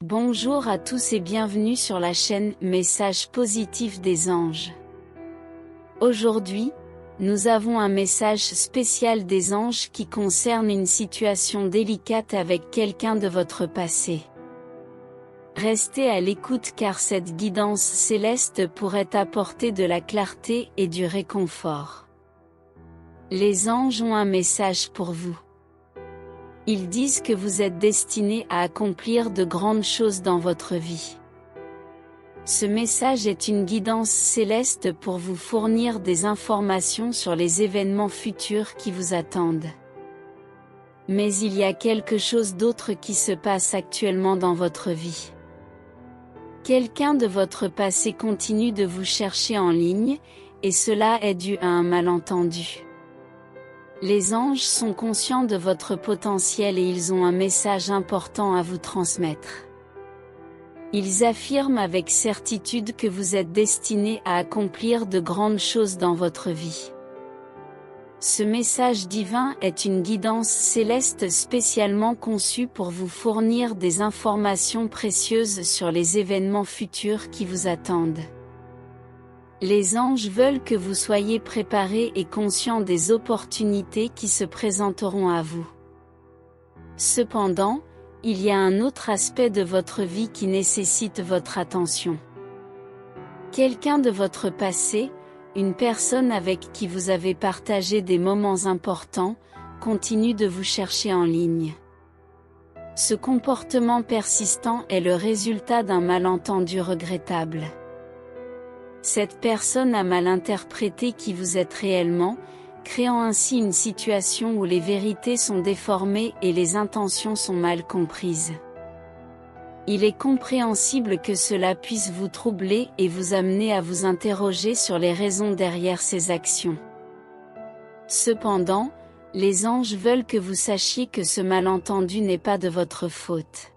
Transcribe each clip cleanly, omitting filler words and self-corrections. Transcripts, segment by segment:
Bonjour à tous et bienvenue sur la chaîne Message positif des anges. Aujourd'hui, nous avons un message spécial des anges qui concerne une situation délicate avec quelqu'un de votre passé. Restez à l'écoute car cette guidance céleste pourrait apporter de la clarté et du réconfort. Les anges ont un message pour vous. Ils disent que vous êtes destiné à accomplir de grandes choses dans votre vie. Ce message est une guidance céleste pour vous fournir des informations sur les événements futurs qui vous attendent. Mais il y a quelque chose d'autre qui se passe actuellement dans votre vie. Quelqu'un de votre passé continue de vous chercher en ligne, et cela est dû à un malentendu. Les anges sont conscients de votre potentiel et ils ont un message important à vous transmettre. Ils affirment avec certitude que vous êtes destiné à accomplir de grandes choses dans votre vie. Ce message divin est une guidance céleste spécialement conçue pour vous fournir des informations précieuses sur les événements futurs qui vous attendent. Les anges veulent que vous soyez préparés et conscients des opportunités qui se présenteront à vous. Cependant, il y a un autre aspect de votre vie qui nécessite votre attention. Quelqu'un de votre passé, une personne avec qui vous avez partagé des moments importants, continue de vous chercher en ligne. Ce comportement persistant est le résultat d'un malentendu regrettable. Cette personne a mal interprété qui vous êtes réellement, créant ainsi une situation où les vérités sont déformées et les intentions sont mal comprises. Il est compréhensible que cela puisse vous troubler et vous amener à vous interroger sur les raisons derrière ces actions. Cependant, les anges veulent que vous sachiez que ce malentendu n'est pas de votre faute.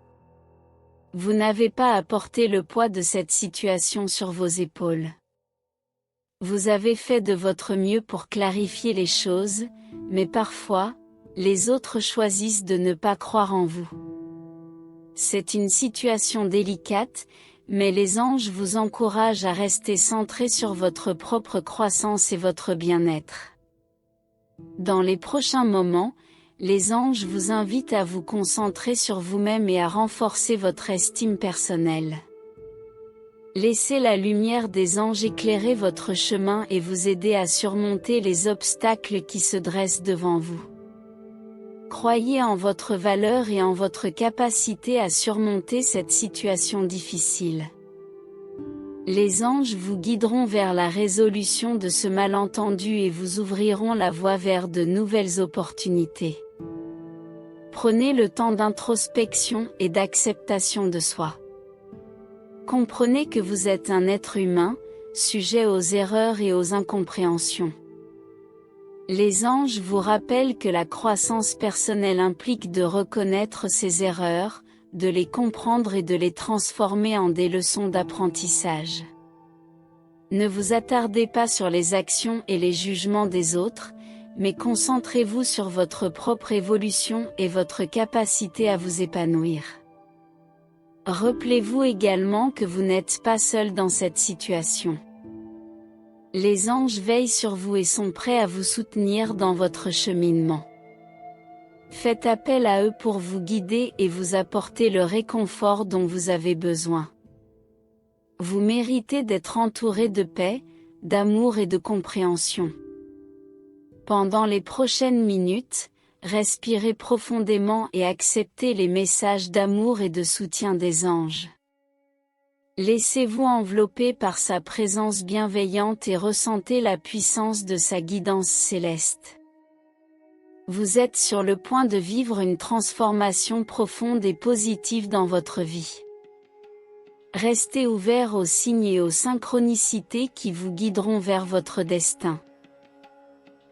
Vous n'avez pas à porter le poids de cette situation sur vos épaules. Vous avez fait de votre mieux pour clarifier les choses, mais parfois, les autres choisissent de ne pas croire en vous. C'est une situation délicate, mais les anges vous encouragent à rester centrés sur votre propre croissance et votre bien-être. Dans les prochains moments, les anges vous invitent à vous concentrer sur vous-même et à renforcer votre estime personnelle. Laissez la lumière des anges éclairer votre chemin et vous aider à surmonter les obstacles qui se dressent devant vous. Croyez en votre valeur et en votre capacité à surmonter cette situation difficile. Les anges vous guideront vers la résolution de ce malentendu et vous ouvriront la voie vers de nouvelles opportunités. Prenez le temps d'introspection et d'acceptation de soi. Comprenez que vous êtes un être humain, sujet aux erreurs et aux incompréhensions. Les anges vous rappellent que la croissance personnelle implique de reconnaître ses erreurs, de les comprendre et de les transformer en des leçons d'apprentissage. Ne vous attardez pas sur les actions et les jugements des autres, mais concentrez-vous sur votre propre évolution et votre capacité à vous épanouir. Rappelez-vous également que vous n'êtes pas seul dans cette situation. Les anges veillent sur vous et sont prêts à vous soutenir dans votre cheminement. Faites appel à eux pour vous guider et vous apporter le réconfort dont vous avez besoin. Vous méritez d'être entouré de paix, d'amour et de compréhension. Pendant les prochaines minutes, respirez profondément et acceptez les messages d'amour et de soutien des anges. Laissez-vous envelopper par sa présence bienveillante et ressentez la puissance de sa guidance céleste. Vous êtes sur le point de vivre une transformation profonde et positive dans votre vie. Restez ouvert aux signes et aux synchronicités qui vous guideront vers votre destin.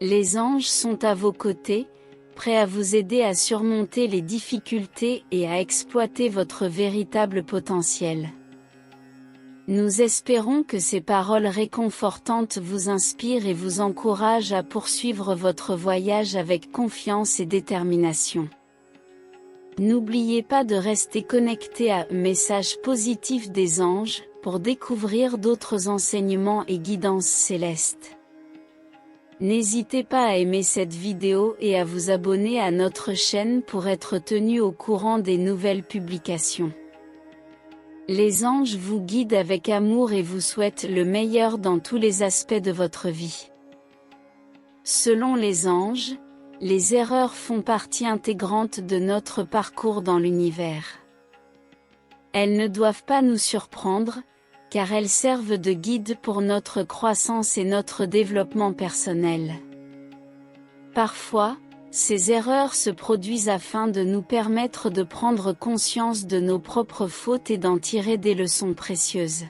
Les anges sont à vos côtés, prêts à vous aider à surmonter les difficultés et à exploiter votre véritable potentiel. Nous espérons que ces paroles réconfortantes vous inspirent et vous encouragent à poursuivre votre voyage avec confiance et détermination. N'oubliez pas de rester connecté à Message positif des anges, pour découvrir d'autres enseignements et guidances célestes. N'hésitez pas à aimer cette vidéo et à vous abonner à notre chaîne pour être tenu au courant des nouvelles publications. Les anges vous guident avec amour et vous souhaitent le meilleur dans tous les aspects de votre vie. Selon les anges, les erreurs font partie intégrante de notre parcours dans l'univers. Elles ne doivent pas nous surprendre, car elles servent de guide pour notre croissance et notre développement personnel. Parfois, ces erreurs se produisent afin de nous permettre de prendre conscience de nos propres fautes et d'en tirer des leçons précieuses.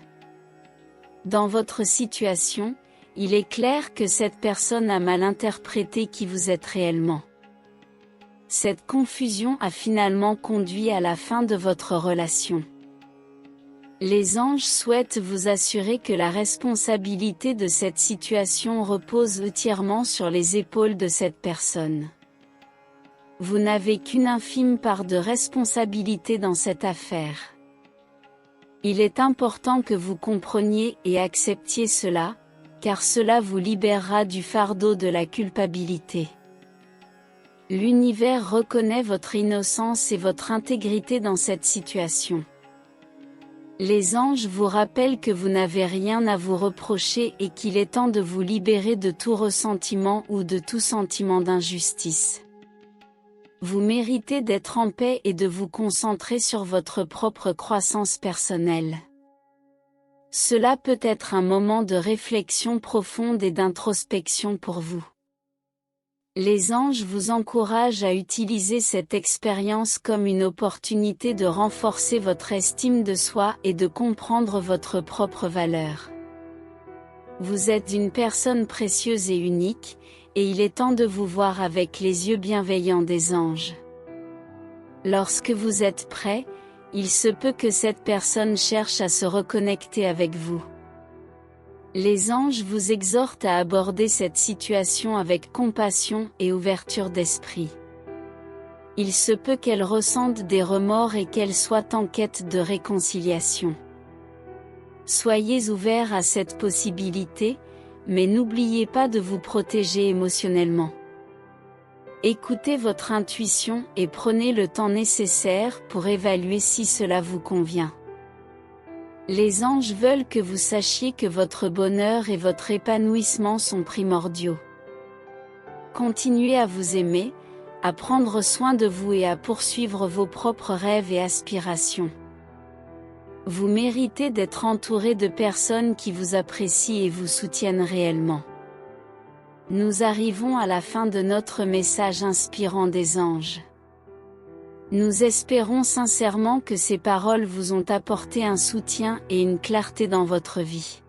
Dans votre situation, il est clair que cette personne a mal interprété qui vous êtes réellement. Cette confusion a finalement conduit à la fin de votre relation. Les anges souhaitent vous assurer que la responsabilité de cette situation repose entièrement sur les épaules de cette personne. Vous n'avez qu'une infime part de responsabilité dans cette affaire. Il est important que vous compreniez et acceptiez cela, car cela vous libérera du fardeau de la culpabilité. L'univers reconnaît votre innocence et votre intégrité dans cette situation. Les anges vous rappellent que vous n'avez rien à vous reprocher et qu'il est temps de vous libérer de tout ressentiment ou de tout sentiment d'injustice. Vous méritez d'être en paix et de vous concentrer sur votre propre croissance personnelle. Cela peut être un moment de réflexion profonde et d'introspection pour vous. Les anges vous encouragent à utiliser cette expérience comme une opportunité de renforcer votre estime de soi et de comprendre votre propre valeur. Vous êtes une personne précieuse et unique, et il est temps de vous voir avec les yeux bienveillants des anges. Lorsque vous êtes prêt, il se peut que cette personne cherche à se reconnecter avec vous. Les anges vous exhortent à aborder cette situation avec compassion et ouverture d'esprit. Il se peut qu'elle ressente des remords et qu'elle soit en quête de réconciliation. Soyez ouverts à cette possibilité, mais n'oubliez pas de vous protéger émotionnellement. Écoutez votre intuition et prenez le temps nécessaire pour évaluer si cela vous convient. Les anges veulent que vous sachiez que votre bonheur et votre épanouissement sont primordiaux. Continuez à vous aimer, à prendre soin de vous et à poursuivre vos propres rêves et aspirations. Vous méritez d'être entouré de personnes qui vous apprécient et vous soutiennent réellement. Nous arrivons à la fin de notre message inspirant des anges. Nous espérons sincèrement que ces paroles vous ont apporté un soutien et une clarté dans votre vie.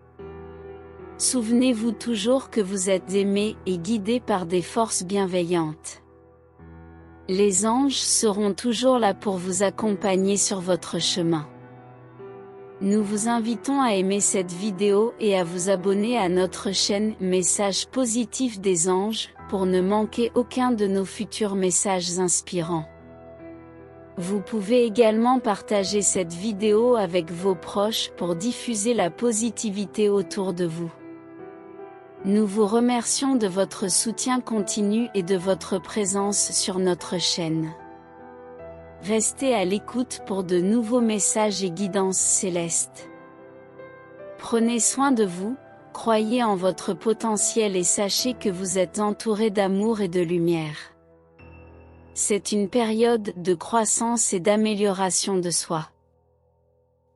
Souvenez-vous toujours que vous êtes aimé et guidé par des forces bienveillantes. Les anges seront toujours là pour vous accompagner sur votre chemin. Nous vous invitons à aimer cette vidéo et à vous abonner à notre chaîne Message positif des anges, pour ne manquer aucun de nos futurs messages inspirants. Vous pouvez également partager cette vidéo avec vos proches pour diffuser la positivité autour de vous. Nous vous remercions de votre soutien continu et de votre présence sur notre chaîne. Restez à l'écoute pour de nouveaux messages et guidances célestes. Prenez soin de vous, croyez en votre potentiel et sachez que vous êtes entouré d'amour et de lumière. C'est une période de croissance et d'amélioration de soi.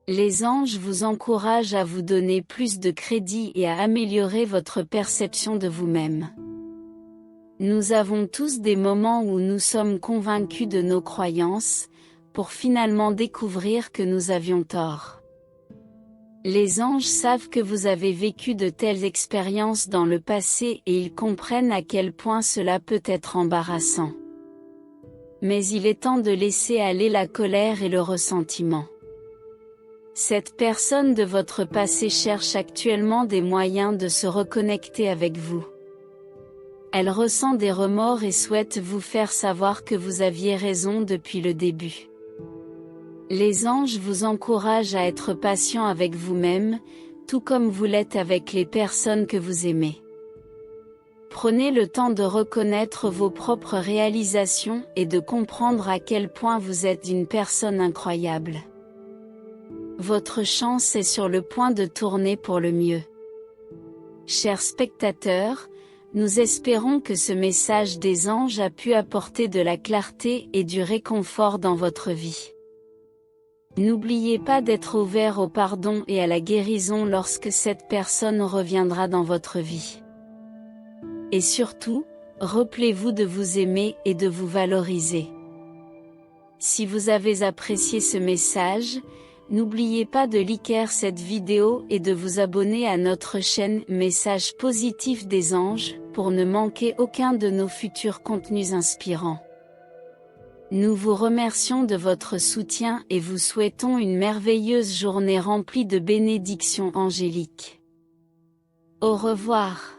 Les anges vous encouragent à vous donner plus de crédit et à améliorer votre perception de vous-même. Nous avons tous des moments où nous sommes convaincus de nos croyances, pour finalement découvrir que nous avions tort. Les anges savent que vous avez vécu de telles expériences dans le passé et ils comprennent à quel point cela peut être embarrassant. Mais il est temps de laisser aller la colère et le ressentiment. Cette personne de votre passé cherche actuellement des moyens de se reconnecter avec vous. Elle ressent des remords et souhaite vous faire savoir que vous aviez raison depuis le début. Les anges vous encouragent à être patient avec vous-même, tout comme vous l'êtes avec les personnes que vous aimez. Prenez le temps de reconnaître vos propres réalisations et de comprendre à quel point vous êtes une personne incroyable. Votre chance est sur le point de tourner pour le mieux. Chers spectateurs, nous espérons que ce message des anges a pu apporter de la clarté et du réconfort dans votre vie. N'oubliez pas d'être ouvert au pardon et à la guérison lorsque cette personne reviendra dans votre vie. Et surtout, rappelez-vous de vous aimer et de vous valoriser. Si vous avez apprécié ce message, n'oubliez pas de liker cette vidéo et de vous abonner à notre chaîne Messages positifs des anges, pour ne manquer aucun de nos futurs contenus inspirants. Nous vous remercions de votre soutien et vous souhaitons une merveilleuse journée remplie de bénédictions angéliques. Au revoir.